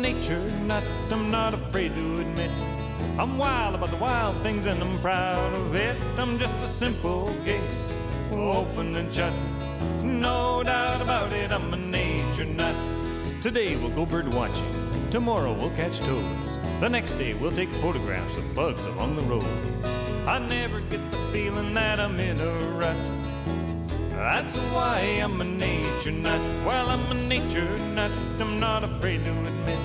nature nut, I'm not afraid to admit. I'm wild about the wild things and I'm proud of it. I'm just a simple case, open and shut. No doubt about it, I'm a nature nut. Today we'll go bird watching, tomorrow we'll catch toads. The next day we'll take photographs of bugs along the road. I never get the feeling that I'm in a rut. That's why I'm a nature nut. Well, I'm a nature nut, I'm not afraid to admit.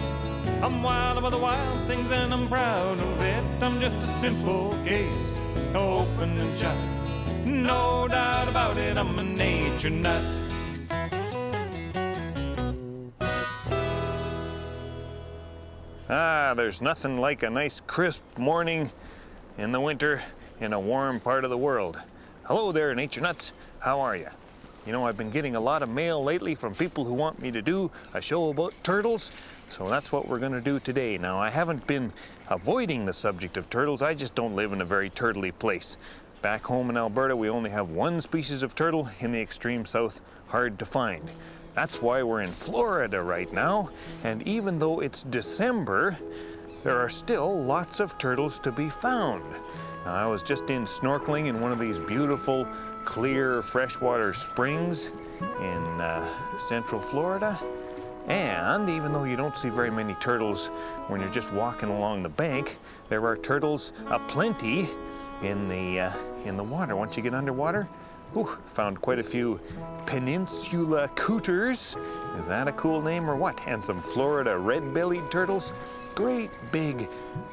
I'm wild about the wild things and I'm proud of it. I'm just a simple case, open and shut. No doubt about it, I'm a nature nut. There's nothing like a nice crisp morning in the winter in a warm part of the world. Hello there, nature nuts. How are you? You know, I've been getting a lot of mail lately from people who want me to do a show about turtles, so that's what we're going to do today. Now, I haven't been avoiding the subject of turtles. I just don't live in a very turtly place. Back home in Alberta, we only have one species of turtle in the extreme south, hard to find. That's why we're in Florida right now, and even though it's December, there are still lots of turtles to be found. Now, I was just in snorkeling in one of these beautiful, clear freshwater springs in central Florida, and even though you don't see very many turtles when you're just walking along the bank, there are turtles aplenty in the water. Once you get underwater, found quite a few peninsula cooters. Is that a cool name or what? And some Florida red-bellied turtles. Great big,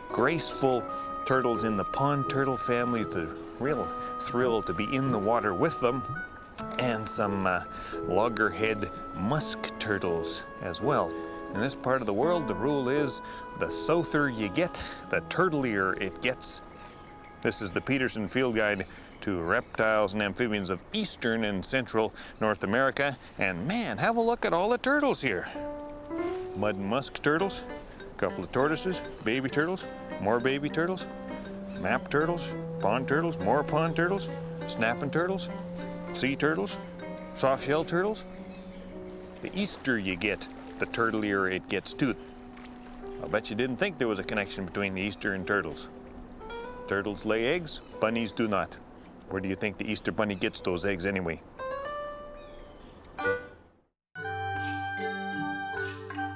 graceful turtles in the pond turtle family. It's a real thrill to be in the water with them. And some loggerhead musk turtles as well. In this part of the world, the rule is the souther you get, the turtlier it gets. This is the Peterson Field Guide to reptiles and amphibians of eastern and central North America. And man, have a look at all the turtles here. Mud and musk turtles, a couple of tortoises, baby turtles, more baby turtles, map turtles, pond turtles, more pond turtles, snapping turtles, sea turtles, soft-shell turtles. The easter you get, the turtlier it gets too. I'll bet you didn't think there was a connection between the Easter and turtles. Turtles lay eggs, bunnies do not. Where do you think the Easter bunny gets those eggs anyway?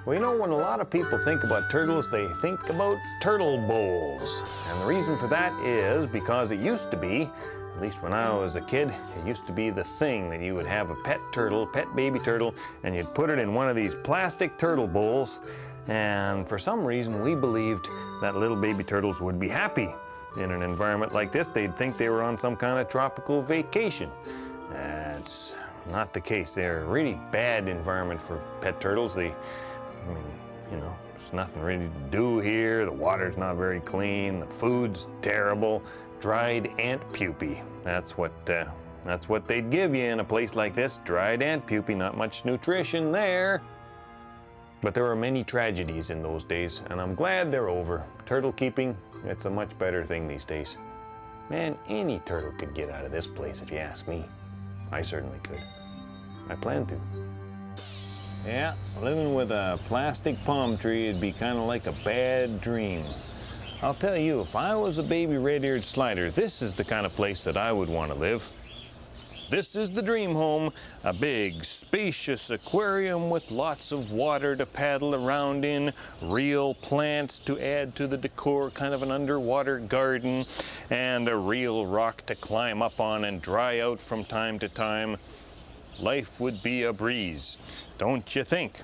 Well, you know, when a lot of people think about turtles, they think about turtle bowls. And the reason for that is because it used to be, at least when I was a kid, it used to be the thing that you would have a pet turtle, pet baby turtle, and you'd put it in one of these plastic turtle bowls. And for some reason, we believed that little baby turtles would be happy in an environment like this. They'd think they were on some kind of tropical vacation. That's not the case. They're a really bad environment for pet turtles. You know, there's nothing really to do here. The water's not very clean. The food's terrible. Dried ant pupae. That's what they'd give you in a place like this. Dried ant pupae, not much nutrition there. But there were many tragedies in those days, and I'm glad they're over. Turtle keeping, it's a much better thing these days. Man, any turtle could get out of this place if you ask me. I certainly could. I plan to. Yeah, living with a plastic palm tree would be kind of like a bad dream. I'll tell you, if I was a baby red-eared slider, this is the kind of place that I would want to live. This is the dream home, a big, spacious aquarium with lots of water to paddle around in, real plants to add to the decor, kind of an underwater garden, and a real rock to climb up on and dry out from time to time. Life would be a breeze, don't you think?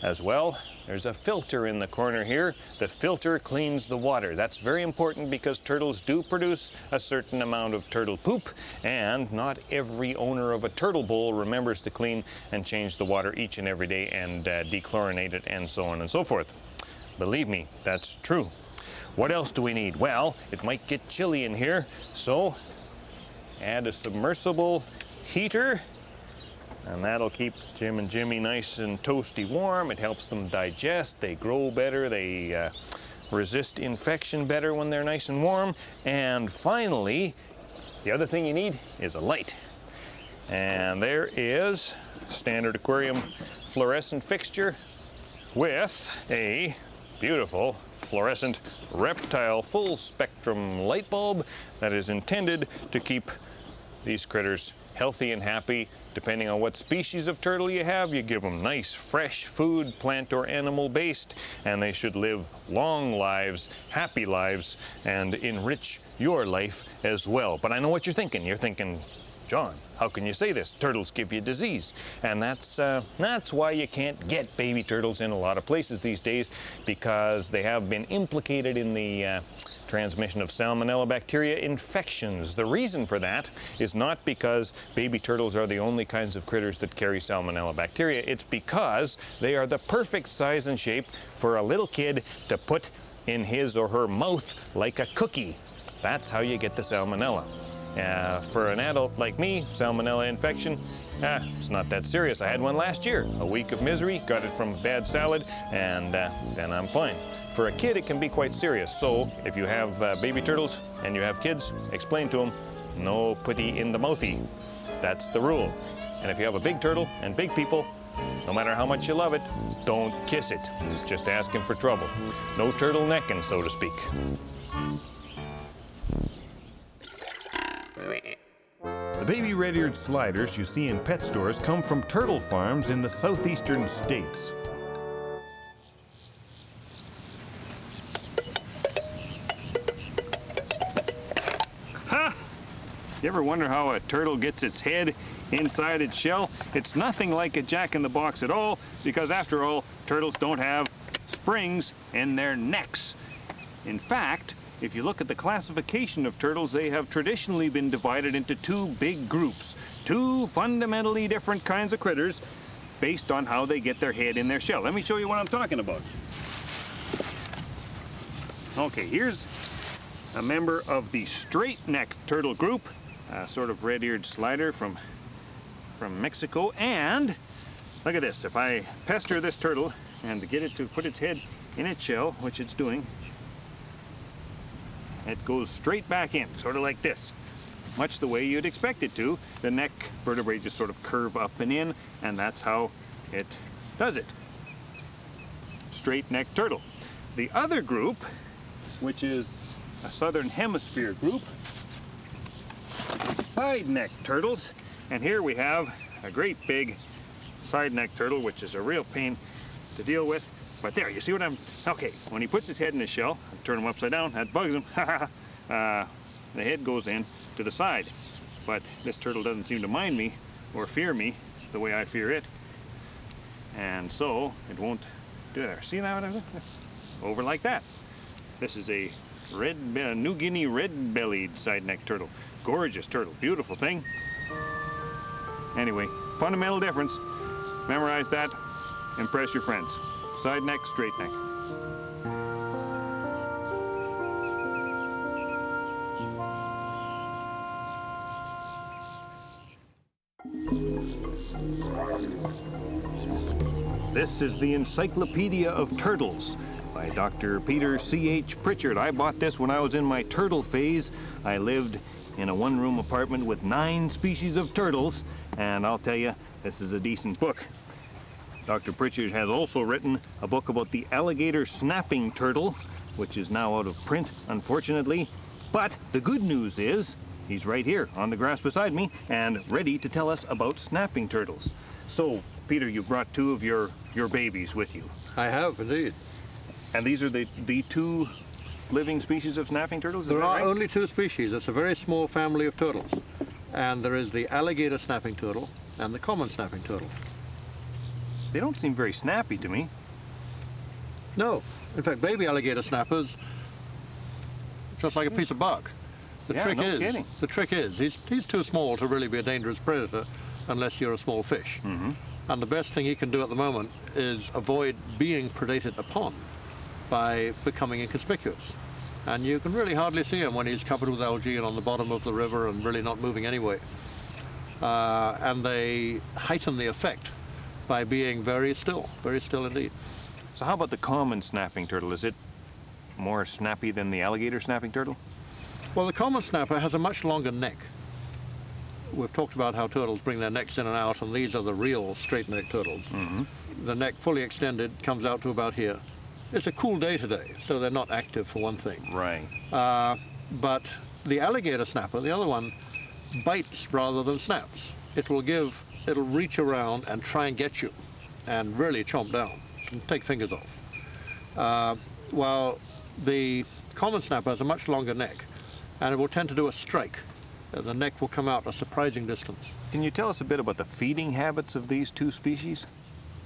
As well, there's a filter in the corner here. The filter cleans the water. That's very important because turtles do produce a certain amount of turtle poop, and not every owner of a turtle bowl remembers to clean and change the water each and every day and dechlorinate it and so on and so forth. Believe me, that's true. What else do we need? Well, it might get chilly in here, so add a submersible heater. And that'll keep Jim and Jimmy nice and toasty warm. It helps them digest. They grow better. They resist infection better when they're nice and warm. And finally, the other thing you need is a light. And there is standard aquarium fluorescent fixture. with a beautiful fluorescent reptile full spectrum light bulb that is intended to keep these critters healthy and happy. Depending on what species of turtle you have, you give them nice fresh food, plant or animal based, and they should live long lives, happy lives, and enrich your life as well. But I know what you're thinking. You're thinking, John, how can you say this? Turtles give you disease. And that's why you can't get baby turtles in a lot of places these days, because they have been implicated in the transmission of salmonella bacteria infections. The reason for that is not because baby turtles are the only kinds of critters that carry salmonella bacteria. It's because they are the perfect size and shape for a little kid to put in his or her mouth like a cookie. That's how you get the salmonella. For an adult like me, salmonella infection, it's not that serious. I had one last year. A week of misery, got it from bad salad, and then I'm fine. For a kid, it can be quite serious. So if you have baby turtles and you have kids, explain to them, no putty in the mouthy. That's the rule. And if you have a big turtle and big people, no matter how much you love it, don't kiss it. Just ask him for trouble. No turtlenecking, so to speak. The baby red-eared sliders you see in pet stores come from turtle farms in the southeastern states. Ha! You ever wonder how a turtle gets its head inside its shell? It's nothing like a jack-in-the-box at all, because after all, turtles don't have springs in their necks. In fact, if you look at the classification of turtles, they have traditionally been divided into two big groups, two fundamentally different kinds of critters based on how they get their head in their shell. Let me show you what I'm talking about. Okay, here's a member of the straight-necked turtle group, a sort of red-eared slider from Mexico. And look at this. If I pester this turtle and get it to put its head in its shell, which it's doing, it goes straight back in, sort of like this, much the way you'd expect it to. The neck vertebrae just sort of curve up and in, and that's how it does it. Straight-necked turtle. The other group, which is a southern hemisphere group, side-necked turtles. And here we have a great big side-necked turtle, which is a real pain to deal with. But there, you see what I'm... Okay, when he puts his head in his shell, I turn him upside down, that bugs him. The head goes in to the side. But this turtle doesn't seem to mind me or fear me the way I fear it. And so, it won't do that. See that? Over like that. This is a New Guinea red-bellied side-necked turtle. Gorgeous turtle, beautiful thing. Anyway, fundamental difference. Memorize that, impress your friends. Side neck, straight neck. This is the Encyclopedia of Turtles by Dr. Peter C.H. Pritchard. I bought this when I was in my turtle phase. I lived in a one-room apartment with 9 species of turtles, and I'll tell you, this is a decent book. Dr. Pritchard has also written a book about the alligator snapping turtle, which is now out of print, unfortunately. But the good news is, he's right here on the grass beside me and ready to tell us about snapping turtles. So, Peter, you brought 2 of your babies with you. I have, indeed. And these are the 2 living species of snapping turtles? There are only 2 species. It's a very small family of turtles. And there is the alligator snapping turtle and the common snapping turtle. They don't seem very snappy to me. No. In fact, baby alligator snappers, just like a piece of bark. The trick is, he's too small to really be a dangerous predator unless you're a small fish. Mm-hmm. And the best thing he can do at the moment is avoid being predated upon by becoming inconspicuous. And you can really hardly see him when he's covered with algae and on the bottom of the river and really not moving anyway. And they heighten the effect by being very still indeed. So how about the common snapping turtle? Is it more snappy than the alligator snapping turtle? Well, the common snapper has a much longer neck. we've talked about how turtles bring their necks in and out, and these are the real straight-necked turtles. The neck fully extended comes out to about here. It's a cool day today, so they're not active for one thing. Right. But the alligator snapper, the other one, bites rather than snaps. It'll reach around and try and get you and really chomp down and take fingers off. While the common snapper has a much longer neck, and it will tend to do a strike. The neck will come out a surprising distance. Can you tell us a bit about the feeding habits of these two species?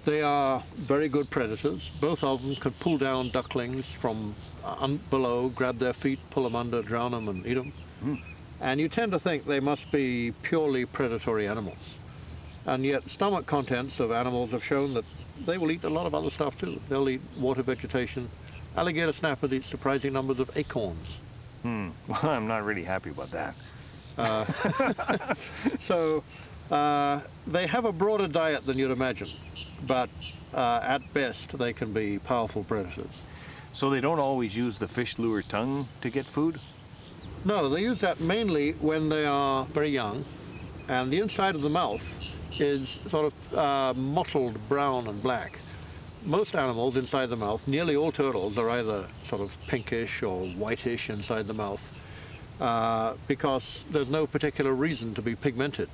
They are very good predators. Both of them could pull down ducklings from below, grab their feet, pull them under, drown them, and eat them. And you tend to think they must be purely predatory animals. And yet stomach contents of animals have shown that they will eat a lot of other stuff too. They'll eat water vegetation. Alligator snappers eat surprising numbers of acorns. Well, I'm not really happy about that. So they have a broader diet than you'd imagine, but at best they can be powerful predators. So they don't always use the fish lure tongue to get food? No, they use that mainly when they are very young, and the inside of the mouth is sort of mottled brown and black. Most animals inside the mouth, nearly all turtles, are either sort of pinkish or whitish inside the mouth because there's no particular reason to be pigmented.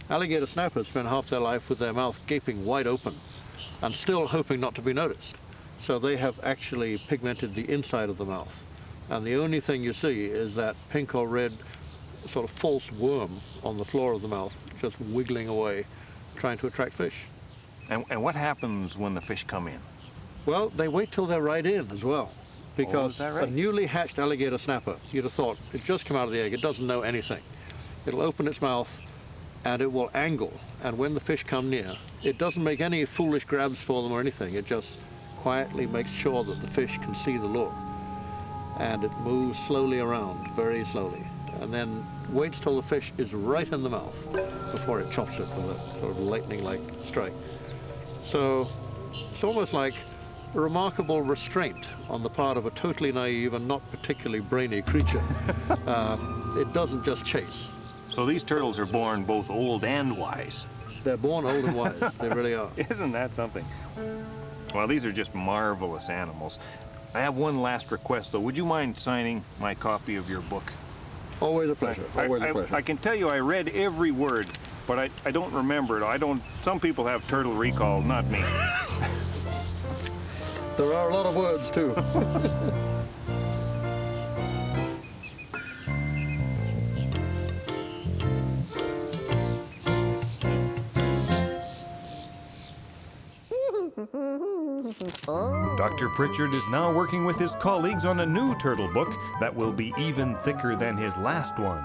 Alligator snappers spend half their life with their mouth gaping wide open and still hoping not to be noticed. So they have actually pigmented the inside of the mouth. And the only thing you see is that pink or red sort of false worm on the floor of the mouth, just wiggling away, trying to attract fish. And what happens when the fish come in? Well, they wait till they're right in as well. Because is that right? a newly hatched alligator snapper, you'd have thought, it just come out of the egg, it doesn't know anything. It'll open its mouth and it will angle. And when the fish come near, it doesn't make any foolish grabs for them or anything. It just quietly makes sure that the fish can see the lure. And it moves slowly around, very slowly. And then waits till the fish is right in the mouth before it chops it with a sort of lightning-like strike. So it's almost like a remarkable restraint on the part of a totally naive and not particularly brainy creature. It doesn't just chase. So these turtles are born both old and wise. They're born old and wise. They really are. Isn't that something? Well, these are just marvelous animals. I have one last request, though. Would you mind signing my copy of your book? Always a pleasure. Always a pleasure. I can tell you I read every word, but I don't remember it. Some people have turtle recall, not me. There are a lot of words, too. Dr. Pritchard is now working with his colleagues on a new turtle book that will be even thicker than his last one.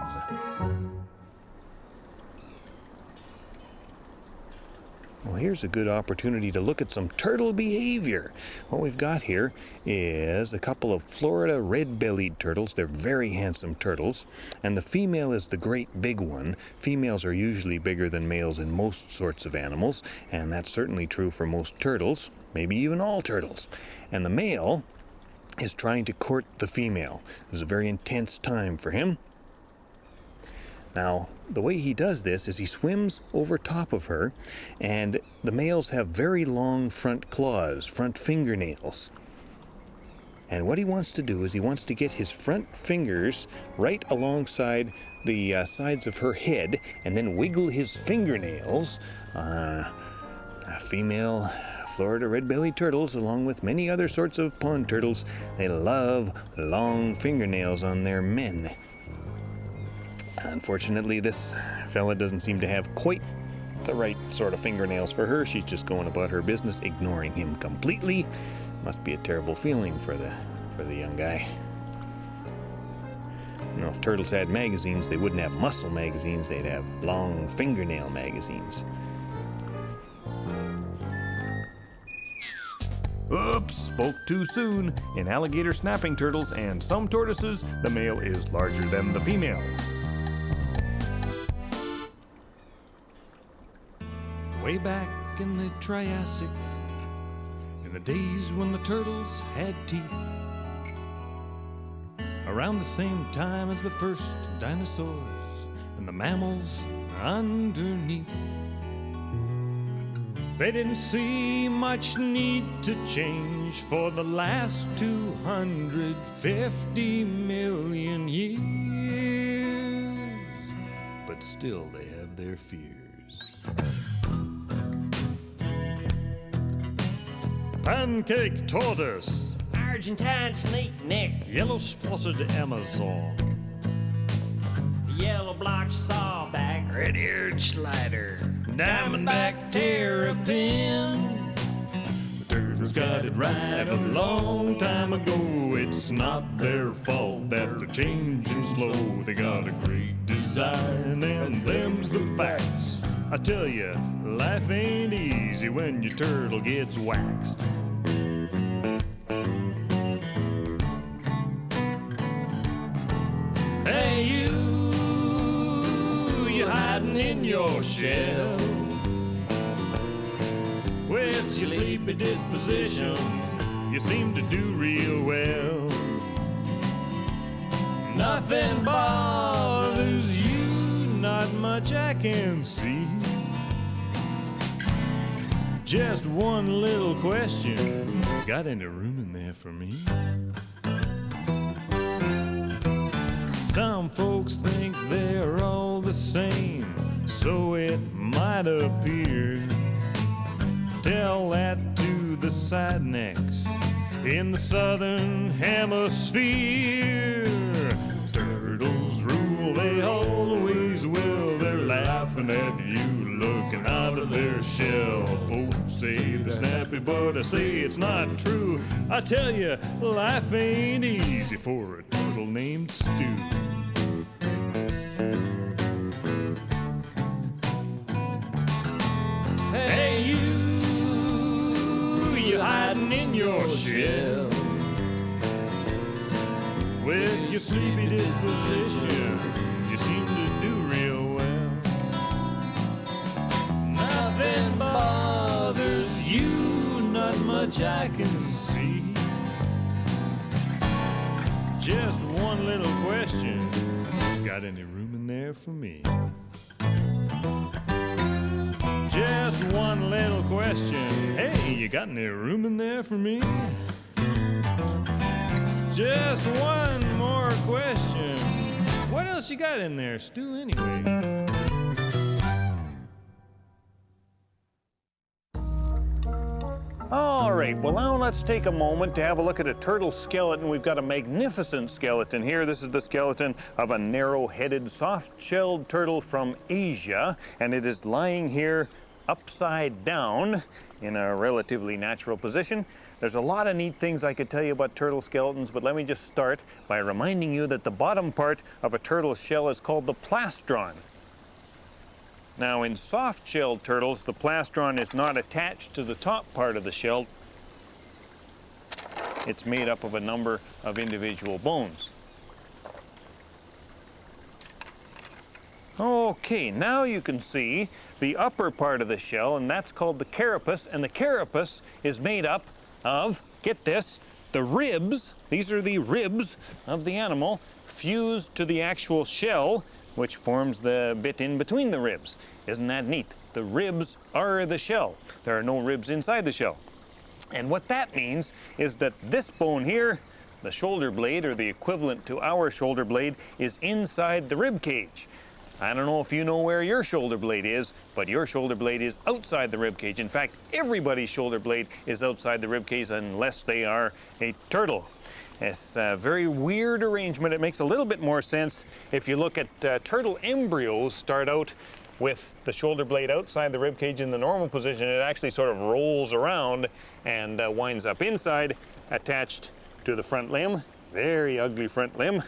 Well, here's a good opportunity to look at some turtle behavior. What we've got here is a couple of Florida red-bellied turtles. They're very handsome turtles, and the female is the great big one. Females are usually bigger than males in most sorts of animals, and that's certainly true for most turtles, maybe even all turtles. And the male is trying to court the female. This is a very intense time for him. Now, the way he does this is he swims over top of her, and the males have very long front claws, front fingernails. And what he wants to do is he wants to get his front fingers right alongside the sides of her head and then wiggle his fingernails. Female Florida red-bellied turtles, along with many other sorts of pond turtles, they love long fingernails on their men. Unfortunately, this fella doesn't seem to have quite the right sort of fingernails for her. She's just going about her business, ignoring him completely. Must be a terrible feeling for the young guy. You know, if turtles had magazines, they wouldn't have muscle magazines. They'd have long fingernail magazines. Oops, spoke too soon. In alligator snapping turtles and some tortoises, the male is larger than the female. Way back in the Triassic, in the days when the turtles had teeth, around the same time as the first dinosaurs and the mammals underneath. They didn't see much need to change for the last 250 million years. But still they have their fears. Pancake tortoise, Argentine snake neck, yellow spotted Amazon, yellow blotch sawback, red-eared slider, diamondback terrapin. The turtles got it right a long time ago. It's not their fault that they're changing slow. They got a great design and them's the facts. I tell you, life ain't easy when your turtle gets waxed. Hey you hiding in your shell with your sleepy disposition, you seem to do real well. Nothing bothers you, not much I can see. Just one little question, got any room in there for me? Some folks think they're all the same, so it might appear. Tell that to the side necks in the southern hemisphere. Turtles rule, they always will. They're laughing at you, looking out of their shell. Folks say they're snappy, but I say it's not true. I tell you, life ain't easy for a turtle named Stu. Hey you hiding in your shell with your sleepy disposition, you seem to do real well. Nothing bothers you, not much I can see. Just one little question, got any room in there for me? Just one little question, hey, you got any room in there for me? Just one more question, what else you got in there, Stu, anyway? All right, well now let's take a moment to have a look at a turtle skeleton. We've got a magnificent skeleton here. This is the skeleton of a narrow-headed, soft-shelled turtle from Asia, and it is lying here upside down in a relatively natural position. There's a lot of neat things I could tell you about turtle skeletons, but let me just start by reminding you that the bottom part of a turtle's shell is called the plastron. Now, in soft-shelled turtles, the plastron is not attached to the top part of the shell. It's made up of a number of individual bones. Okay, now you can see the upper part of the shell, and that's called the carapace, and the carapace is made up of, get this, the ribs. These are the ribs of the animal fused to the actual shell, which forms the bit in between the ribs. Isn't that neat? The ribs are the shell. There are no ribs inside the shell. And what that means is that this bone here, the shoulder blade, or the equivalent to our shoulder blade, is inside the rib cage. I don't know if you know where your shoulder blade is, but your shoulder blade is outside the rib cage. In fact, everybody's shoulder blade is outside the rib cage unless they are a turtle. It's a very weird arrangement. It makes a little bit more sense if you look at turtle embryos start out with the shoulder blade outside the rib cage in the normal position. It actually sort of rolls around and winds up inside, attached to the front limb. Very ugly front limb.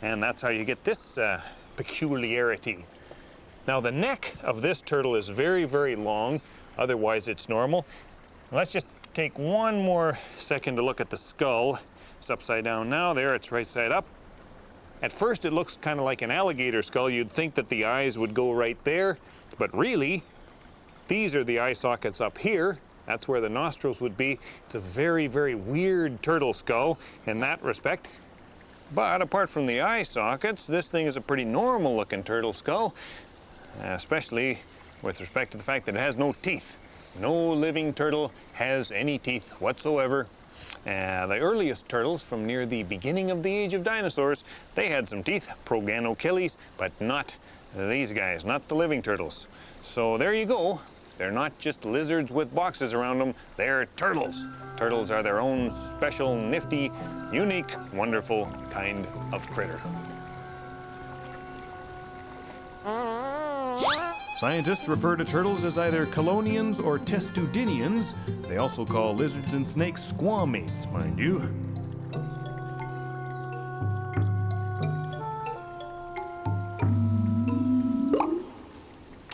And that's how you get this peculiarity. Now, the neck of this turtle is very, very long. Otherwise, it's normal. Let's just take one more second to look at the skull. It's upside down now. There, it's right side up. At first, it looks kind of like an alligator skull. You'd think that the eyes would go right there, but really, these are the eye sockets up here. That's where the nostrils would be. It's a very, very weird turtle skull in that respect. But apart from the eye sockets, this thing is a pretty normal looking turtle skull. especially with respect to the fact that it has no teeth. No living turtle has any teeth whatsoever. The earliest turtles from near the beginning of the age of dinosaurs, they had some teeth, Proganochelys, but not these guys, not the living turtles. So there you go. They're not just lizards with boxes around them, they're turtles. Turtles are their own special, nifty, unique, wonderful kind of critter. Scientists refer to turtles as either chelonians or testudinians. They also call lizards and snakes squamates, mind you.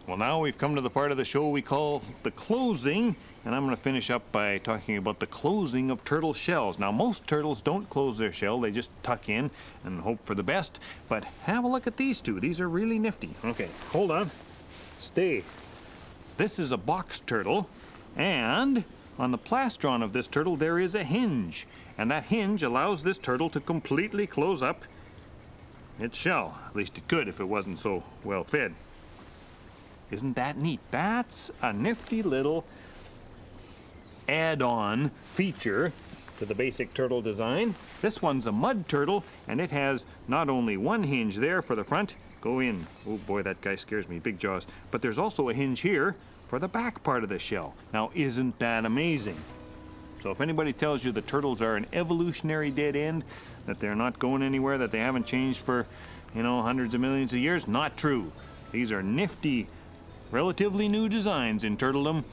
Well, now we've come to the part of the show we call the closing, and I'm going to finish up by talking about the closing of turtle shells. Now, most turtles don't close their shell, they just tuck in and hope for the best, but have a look at these two. These are really nifty. Okay, hold on. Stay. This is a box turtle, and on the plastron of this turtle there is a hinge, and that hinge allows this turtle to completely close up its shell. At least it could if it wasn't so well fed. Isn't that neat? That's a nifty little add-on feature to the basic turtle design. This one's a mud turtle, and it has not only one hinge there for the front, go in. Oh boy, that guy scares me, big jaws. But there's also a hinge here for the back part of the shell. Now, isn't that amazing? So if anybody tells you the turtles are an evolutionary dead end, that they're not going anywhere, that they haven't changed for, hundreds of millions of years, not true. These are nifty, relatively new designs in turtledom.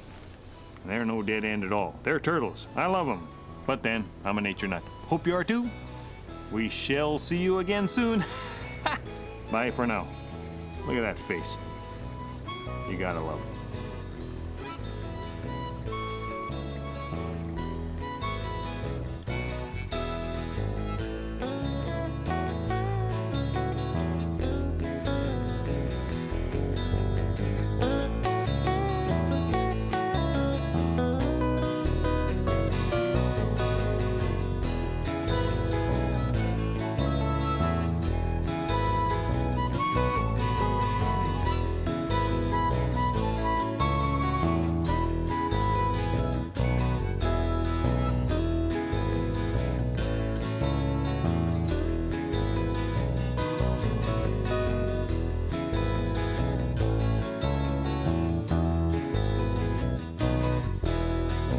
They're no dead end at all. They're turtles. I love them. But then, I'm a nature nut. Hope you are too. We shall see you again soon. Bye for now. Look at that face. You gotta love it.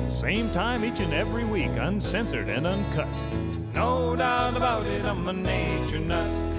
Same time each and every week, uncensored and uncut. No doubt about it, I'm a nature nut.